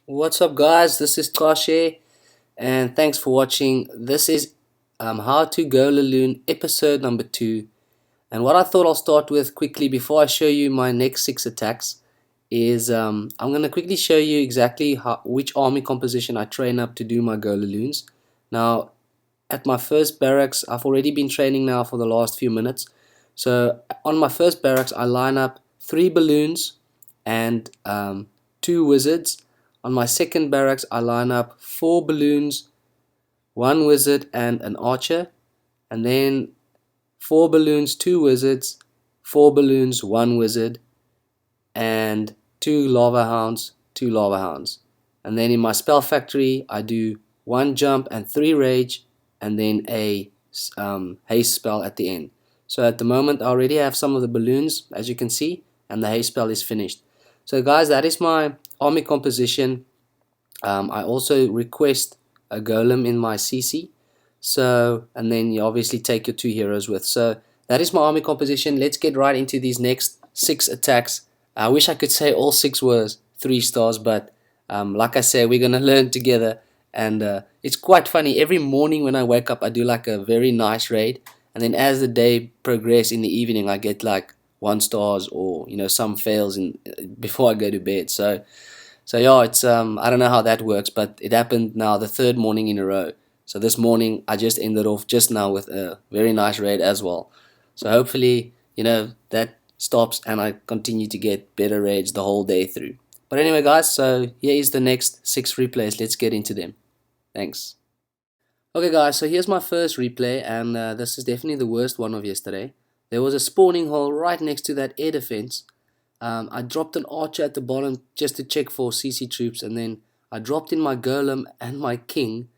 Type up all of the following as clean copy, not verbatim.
What's up, guys? This is Xaashe, and thanks for watching. This is How to GOLALOON episode number 2. And what I thought I'll start with quickly before I show you my next 6 attacks is I'm going to quickly show you exactly which army composition I train up to do my GOLALOONs. Now, at my first barracks, I've already been training now for the last few minutes. So, on my first barracks, I line up 3 balloons and 2 wizards. On my second barracks, I line up 4 balloons, 1 wizard, and an archer. And then 4 balloons, 2 wizards, 4 balloons, 1 wizard, and 2 lava hounds, 2 lava hounds. And then in my spell factory, I do 1 jump and 3 rage, and then a haste spell at the end. So at the moment, I already have some of the balloons, as you can see, and the haste spell is finished. So guys, that is my army composition. I also request a golem in my CC. So, and then you obviously take your 2 heroes with. So that is my army composition. Let's get right into these next 6 attacks. I wish I could say all 6 were 3 stars, but like I said, we're gonna learn together. And it's quite funny. Every morning when I wake up, I do like a very nice raid, and then as the day progresses in the evening, I get like 1 stars or some fails in before I go to bed. So yeah, it's I don't know how that works, but it happened now the 3rd morning in a row. So this morning I just ended off just now with a very nice raid as well. So hopefully, that stops and I continue to get better raids the whole day through. But anyway, guys, so here is the next 6 replays. Let's get into them. Thanks. Okay, guys, so here's my first replay, and this is definitely the worst one of yesterday. There was a spawning hole right next to that air defense. I dropped an archer at the bottom just to check for CC troops, and then I dropped in my golem and my king.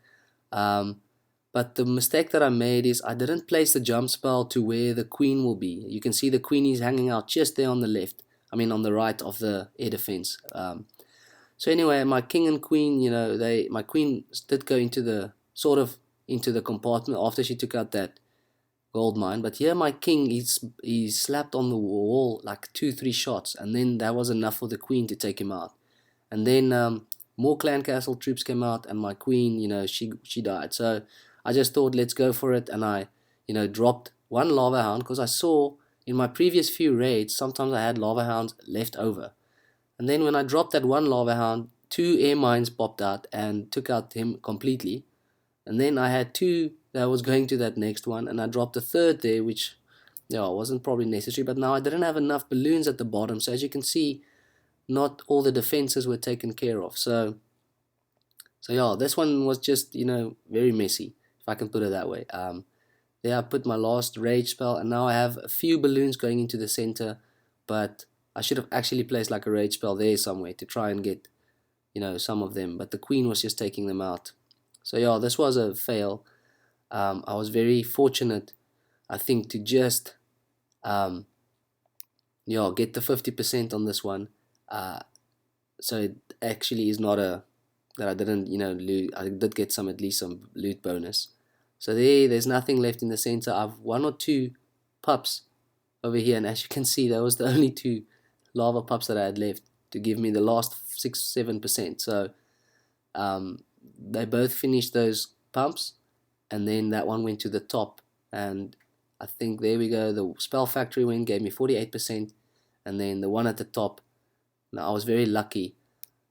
But the mistake that I made is I didn't place the jump spell to where the queen will be. You can see the queen is hanging out just there on the left. I mean on the right of the air defense. So anyway, my king and queen, my queen did go into the into the compartment after she took out that gold mine. But here my king, he slapped on the wall like 2-3 shots, and then that was enough for the queen to take him out. And then more clan castle troops came out, and my queen, she died. So I just thought, let's go for it, and I dropped 1 lava hound, because I saw in my previous few raids sometimes I had lava hounds left over. And then when I dropped that 1 lava hound, 2 air mines popped out and took out him completely. And then I had 2 that was going to that next one, and I dropped a 3rd there, which wasn't probably necessary. But now I didn't have enough balloons at the bottom, so as you can see, not all the defenses were taken care of. So yeah, this one was just very messy, if I can put it that way. There I put my last rage spell, and now I have a few balloons going into the center, but I should have actually placed like a rage spell there somewhere to try and get some of them, but the queen was just taking them out. So yeah, this was a fail. I was very fortunate, I think, to just get the 50% on this one. So it actually is not that I didn't loot. I did get at least some loot bonus. So there's nothing left in the center. I've 1 or 2 pups over here, and as you can see, that was the only 2 lava pups that I had left to give me the last 6-7%. So they both finished those pumps, and then that one went to the top, and I think there we go, the spell factory win gave me 48%, and then the one at the top, now I was very lucky.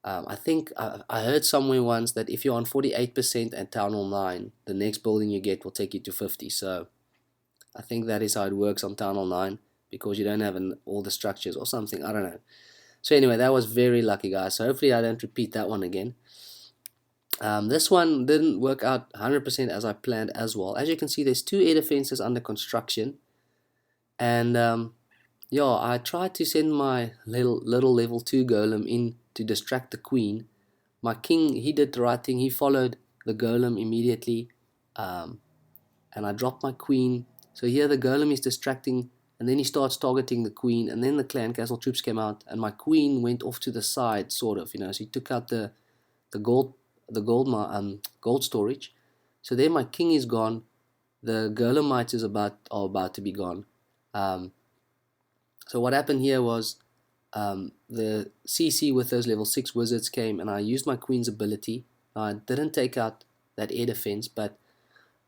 I think I heard somewhere once that if you're on 48% at Town Hall 9, the next building you get will take you to 50. So I think that is how it works on Town Hall 9, because you don't have all the structures or something, I don't know. So anyway, that was very lucky, guys. So hopefully I don't repeat that one again. This one didn't work out 100% as I planned as well. As you can see, there's 2 air defenses under construction, and yeah, I tried to send my little level 2 golem in to distract the queen. My king, he did the right thing. He followed the golem immediately, and I dropped my queen. So here the golem is distracting, and then he starts targeting the queen, and then the clan castle troops came out, and my queen went off to the side, sort of, so he took out the gold storage. So there my king is gone. The golemites are about to be gone. So what happened here was the CC with those level 6 wizards came, and I used my queen's ability. I didn't take out that air defense, but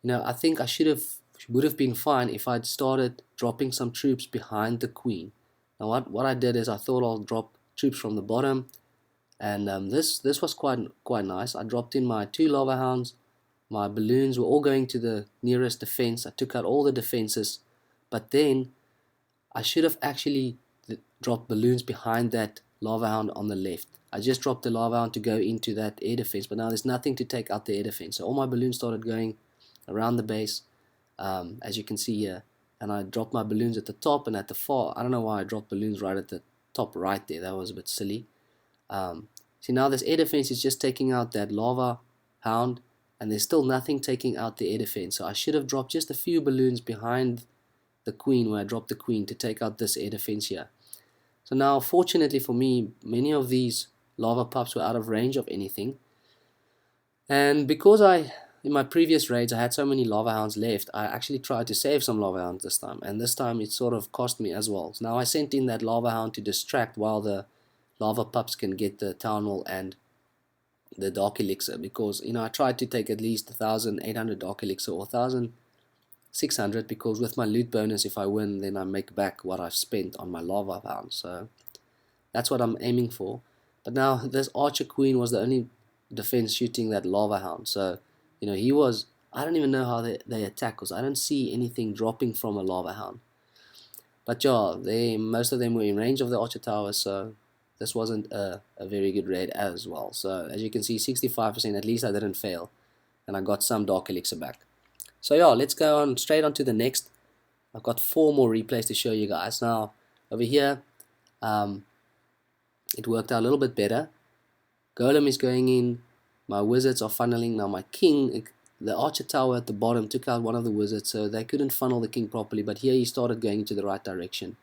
I think I would have been fine if I'd started dropping some troops behind the queen. Now what I did is I thought I'll drop troops from the bottom, and this was quite nice. I dropped in my 2 lava hounds. My balloons were all going to the nearest defense. I took out all the defenses, but then I should have actually dropped balloons behind that lava hound on the left. I just dropped the lava hound to go into that air defense, but now there's nothing to take out the air defense. So all my balloons started going around the base, as you can see here. And I dropped my balloons at the top and at the far. I don't know why I dropped balloons right at the top right there. That was a bit silly. See, now this air defense is just taking out that lava hound, and there's still nothing taking out the air defense. So I should have dropped just a few balloons behind the queen, where I dropped the queen, to take out this air defense here. So now, fortunately for me, many of these lava pups were out of range of anything. And because in my previous raids, I had so many lava hounds left, I actually tried to save some lava hounds this time. And this time it sort of cost me as well. So now I sent in that lava hound to distract while the lava pups can get the town hall and the dark elixir, because I tried to take at least 1,800 dark elixir or 1,600, because with my loot bonus, if I win, then I make back what I've spent on my lava hound. So that's what I'm aiming for. But now this archer queen was the only defense shooting that lava hound. So he was, I don't even know how they attack, because I don't see anything dropping from a lava hound. But yeah, most of them were in range of the archer tower, so this wasn't a very good raid as well. So as you can see, 65%, at least I didn't fail, and I got some dark elixir back. So yeah, let's go on straight on to the next. I've got 4 more replays to show you guys. Now over here, it worked out a little bit better. Golem is going in, my wizards are funneling. Now my king, the archer tower at the bottom, took out one of the wizards, so they couldn't funnel the king properly, but here he started going into the right direction.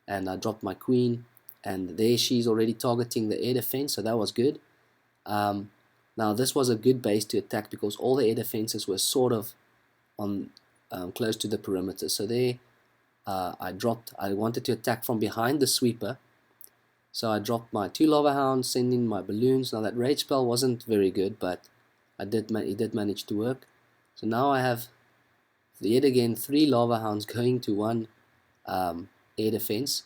And I dropped my queen, and there she's already targeting the air defense, so that was good. Now this was a good base to attack, because all the air defenses were sort of on close to the perimeter. So there I wanted to attack from behind the sweeper, so I dropped my 2 lava hounds, sent in my balloons. Now that rage spell wasn't very good, but it did manage to work. So now I have yet again 3 lava hounds going to 1 air defense.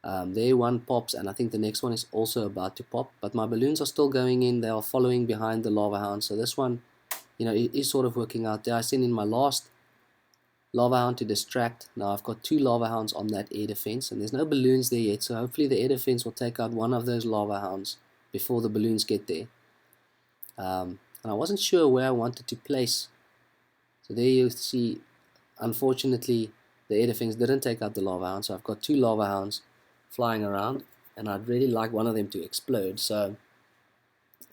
There one pops, and I think the next one is also about to pop, but my balloons are still going in. They are following behind the lava hound, so this one it is sort of working out there. I sent in my last lava hound to distract. Now I've got 2 lava hounds on that air defense, and there's no balloons there yet, so hopefully the air defense will take out one of those lava hounds before the balloons get there. And I wasn't sure where I wanted to place, so there you see, unfortunately the air defense didn't take out the lava hound, so I've got 2 lava hounds flying around, and I'd really like one of them to explode. So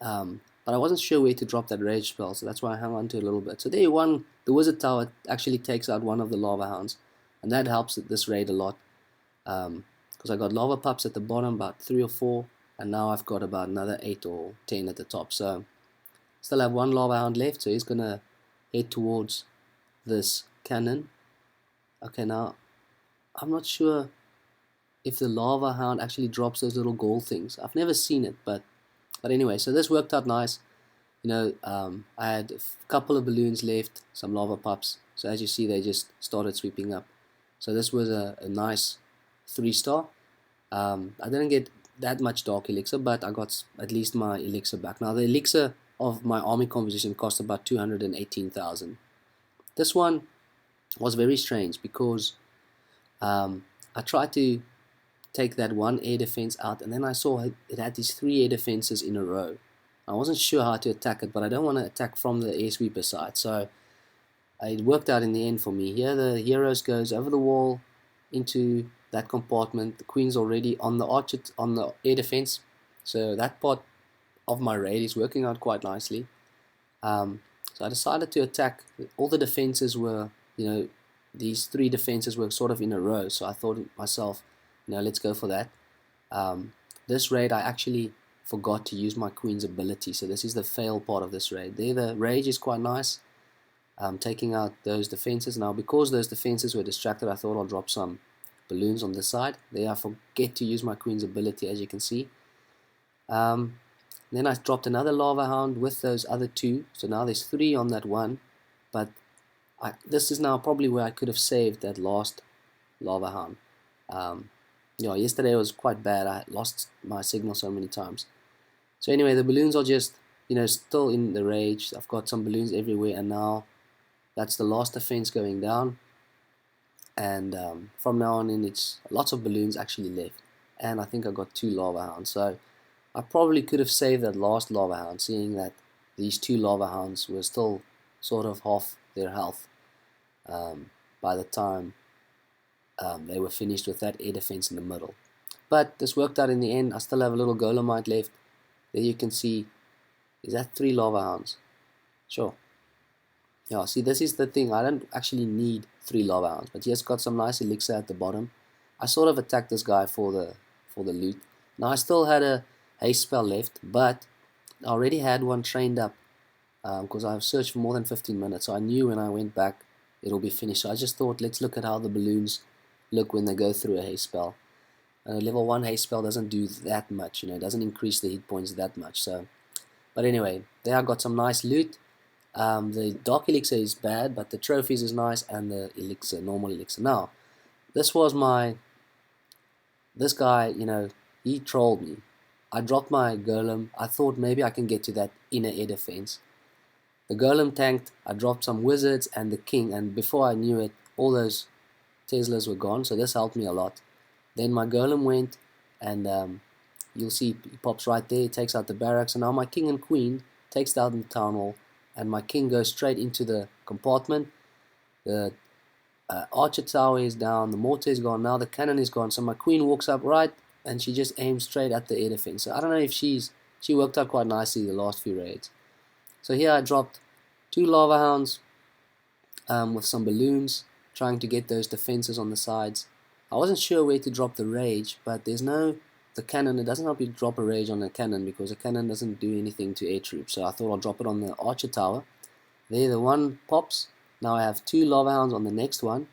but I wasn't sure where to drop that rage spell, so that's why I hung on to it a little bit. So there the wizard tower actually takes out one of the lava hounds, and that helps this raid a lot, because I got lava pups at the bottom, about 3 or 4, and now I've got about another 8 or 10 at the top. So still have 1 lava hound left, so he's gonna head towards this cannon. Okay, now I'm not sure if the lava hound actually drops those little gold things. I've never seen it, but anyway, so this worked out nice. I had a couple of balloons left, some lava pups, so as you see, they just started sweeping up. So this was a nice 3-star. I didn't get that much dark elixir, but I got at least my elixir back. Now the elixir of my army composition cost about 218,000. This one was very strange, because I tried to take that 1 air defense out, and then I saw it had these 3 air defenses in a row. I wasn't sure how to attack it, but I don't want to attack from the air sweeper side, so it worked out in the end for me. Here the heroes goes over the wall into that compartment. The queen's already on the archer, on the air defense, so that part of my raid is working out quite nicely. So I decided to attack. All the defenses were, these 3 defenses were sort of in a row, so I thought to myself, let's go for that. This raid I actually forgot to use my queen's ability, so this is the fail part of this raid. There the rage is quite nice, taking out those defenses. Now because those defenses were distracted, I thought I'll drop some balloons on this side. There I forget to use my queen's ability, as you can see. Then I dropped another lava hound with those other two, so now there's 3 on that one. But this is now probably where I could have saved that last lava hound. Yesterday was quite bad. I lost my signal so many times. So anyway, the balloons are just, still in the rage. I've got some balloons everywhere, and now that's the last defense going down. And from now on in, it's lots of balloons actually left. And I think I got 2 lava hounds. So I probably could have saved that last lava hound, seeing that these 2 lava hounds were still sort of half their health by the time they were finished with that air defense in the middle. But this worked out in the end. I still have a little golemite left. There you can see, is that 3 lava hounds? Sure. Yeah, see, this is the thing. I don't actually need 3 lava hounds, but he has got some nice elixir at the bottom. I sort of attacked this guy for the loot. Now I still had a haste spell left, but I already had one trained up because I've searched for more than 15 minutes, so I knew when I went back it'll be finished. So I just thought, let's look at how the balloons look when they go through a haste spell. Level 1 haste spell doesn't do that much, it doesn't increase the hit points that much. So, but anyway, there I got some nice loot. The dark elixir is bad, but the trophies is nice, and the elixir, normal elixir. Now, this guy, he trolled me. I dropped my golem. I thought maybe I can get to that inner air defense. The golem tanked. I dropped some wizards and the king, and before I knew it, all those Teslas were gone, so this helped me a lot. Then my golem went, and you'll see he pops right there, takes out the barracks, and now my king and queen takes down the town hall, and my king goes straight into the compartment. The archer tower is down, the mortar is gone, now the cannon is gone, so my queen walks up right, and she just aims straight at the air defense. So I don't know if she worked out quite nicely the last few raids. So here I dropped 2 lava hounds with some balloons, trying to get those defenses on the sides. I wasn't sure where to drop the rage, but the cannon, it doesn't help you drop a rage on a cannon because a cannon doesn't do anything to air troops. So I thought I'll drop it on the archer tower. There the one pops. Now I have 2 lava hounds on the next one.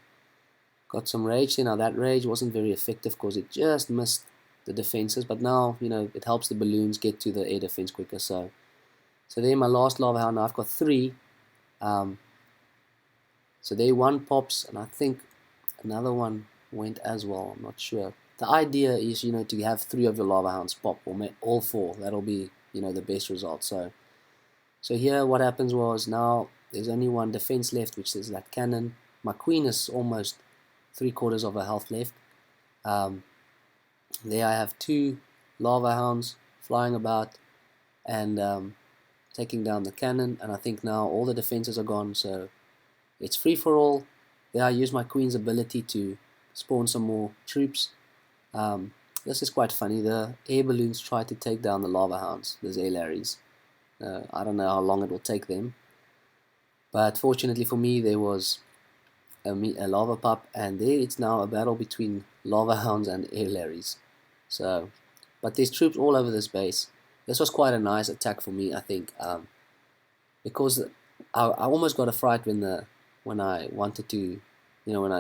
Got some rage there. Now that rage wasn't very effective because it just missed the defenses, but now it helps the balloons get to the air defense quicker. So there my last lava hound. Now I've got 3. So there one pops, and I think another one went as well. I'm not sure. The idea is to have 3 of your lava hounds pop, or all 4. That'll be the best result. So here what happens was, now there's only one defense left, which is that cannon. My queen is almost 3/4 of her health left. There I have 2 lava hounds flying about and taking down the cannon, and I think now all the defenses are gone, so it's free for all. There I use my queen's ability to spawn some more troops. This is quite funny. The air balloons try to take down the lava hounds, those air Larrys. I don't know how long it will take them, but fortunately for me there was a lava pup, and there it's now a battle between lava hounds and air Larrys. So, but there's troops all over this base. This was quite a nice attack for me, I think, because I almost got a fright when I wanted to, when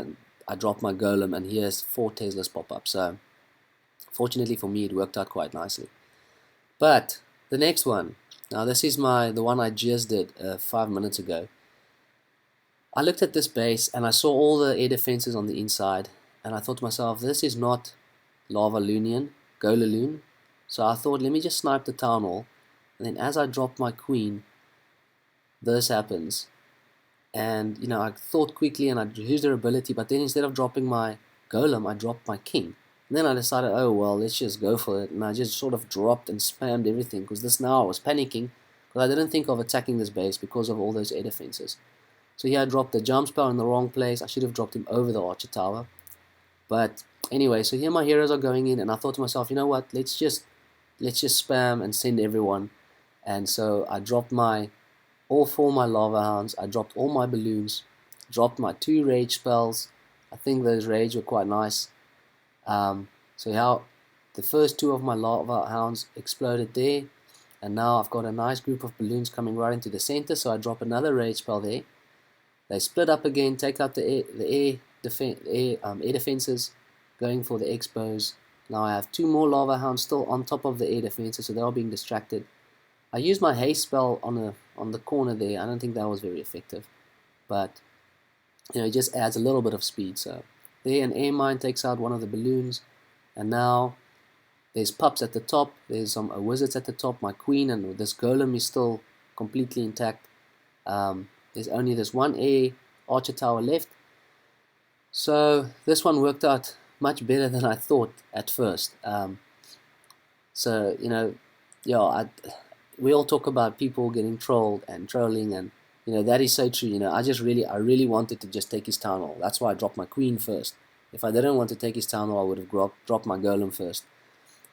I dropped my golem, and here's 4 Teslas pop up. So fortunately for me, it worked out quite nicely. But the next one, now this is the one I just did 5 minutes ago. I looked at this base and I saw all the air defenses on the inside, and I thought to myself, this is not GOLALOON. So I thought, let me just snipe the town hall, and then as I drop my queen, this happens. And I thought quickly and I used their ability, but then instead of dropping my golem, I dropped my king. And then I decided, oh well, let's just go for it, and I just sort of dropped and spammed everything, because now I was panicking because I didn't think of attacking this base because of all those air defenses. So here I dropped the jump spell in the wrong place. I should have dropped him over the archer tower. But anyway, so here my heroes are going in, and I thought to myself, you know what, let's just spam and send everyone. And so I dropped all 4 my lava hounds, I dropped all my balloons, dropped my 2 rage spells. I think those rage were quite nice. So how the first 2 of my lava hounds exploded there, and now I've got a nice group of balloons coming right into the center, so I drop another rage spell there. They split up again, take out the air defenses, going for the expos. Now I have 2 more lava hounds still on top of the air defenses, so they are being distracted. I used my haste spell on the corner there. I don't think that was very effective, but it just adds a little bit of speed. So there, an air mine takes out one of the balloons, and now there's pups at the top. There's some wizards at the top. My queen and this golem is still completely intact. There's only this one air archer tower left. So this one worked out much better than I thought at first. So yeah, we all talk about people getting trolled and trolling, and that is so true. I really wanted to just take his town hall. That's why I dropped my queen first. If I didn't want to take his town hall, I would have dropped my golem first.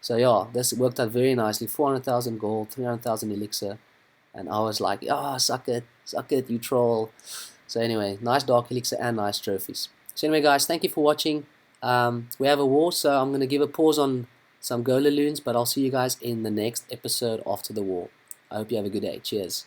So yeah, this worked out very nicely. 400,000 gold, 300,000 elixir, and I was like, ah, suck it, you troll. So anyway, nice dark elixir and nice trophies. So anyway, guys, thank you for watching. We have a war, so I'm going to give a pause on some GOLALOONs, but I'll see you guys in the next episode after the war. I hope you have a good day. Cheers.